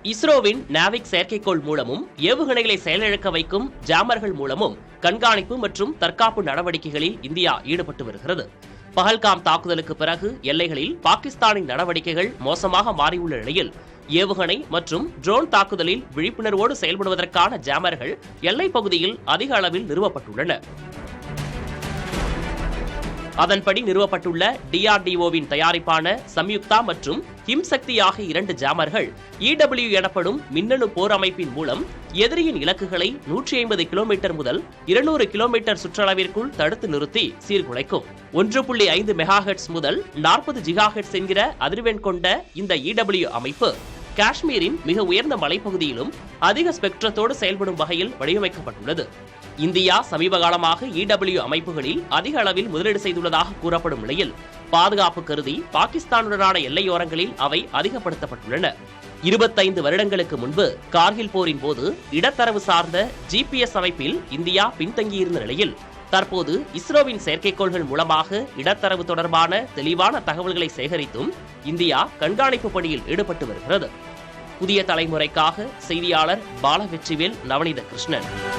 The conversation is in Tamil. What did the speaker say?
இஸ்ரோவின் நாவிக் செயற்கைக்கோள் மூலமும் ஏவுகணைகளை செயலிழக்க வைக்கும் ஜாமர்கள் மூலமும் கண்காணிப்பு மற்றும் தற்காப்பு நடவடிக்கைகளில் இந்தியா ஈடுபட்டு வருகிறது. பஹல்காம் தாக்குதலுக்கு பிறகு எல்லைகளில் பாகிஸ்தானின் நடவடிக்கைகள் மோசமாக மாறியுள்ள நிலையில் ஏவுகணை மற்றும் ட்ரோன் தாக்குதலில் விழிப்புணர்வோடு செயல்படுவதற்கான ஜாமர்கள் எல்லைப் பகுதியில் அதிக அளவில் நிறுவப்பட்டுள்ளன. அதன்படி நிறுவப்பட்டுள்ள DRDOவின் தயாரிப்பான சம்யுக்தா மற்றும் ஹிம்சக்தி ஆகிய 2 ஜாமர்கள் EW எனப்படும் மின்னணு போர் அமைப்பின் மூலம் எதிரியின் இலக்குகளை 150 கிலோமீட்டர் முதல் 200 கிலோமீட்டர் சுற்றளவிற்குள் தடுத்து நிறுத்தி சீர்குலைக்கும். 1.5 மெகாஹெர்ட்ஸ் முதல் 40 ஜிகாஹெர்ட்ஸ் என்கிற அதிர்வெண் கொண்ட இந்த EW அமைப்பு காஷ்மீரின் மிக உயர்ந்த மலைப்பகுதியிலும் அதிக ஸ்பெக்ட்ரத்தோடு செயல்படும் வகையில் வடிவமைக்கப்பட்டுள்ளது. இந்தியா சமீப காலமாக EW அமைப்புகளில் அதிக அளவில் முதலீடு செய்துள்ளதாக கூறப்படும் நிலையில் பாதுகாப்பு கருதி பாகிஸ்தானுடனான எல்லையோரங்களில் அவை அதிகப்படுத்தப்பட்டுள்ளன. 25 வருடங்களுக்கு முன்பு கார்கில் போரின் போது இடத்தரவு சார்ந்த GPS அமைப்பில் இந்தியா பின்தங்கியிருந்த நிலையில் தற்போது இஸ்ரோவின் செயற்கைக்கோள்கள் மூலமாக இடத்தரவு தொடர்பான தெளிவான தகவல்களை சேகரித்தும் இந்தியா கண்காணிப்பு பணியில் ஈடுபட்டு வருகிறது. புதிய தலைமுறைக்காக செய்தியாளர் பாலவெற்றிவேல், நவநீத கிருஷ்ணன்.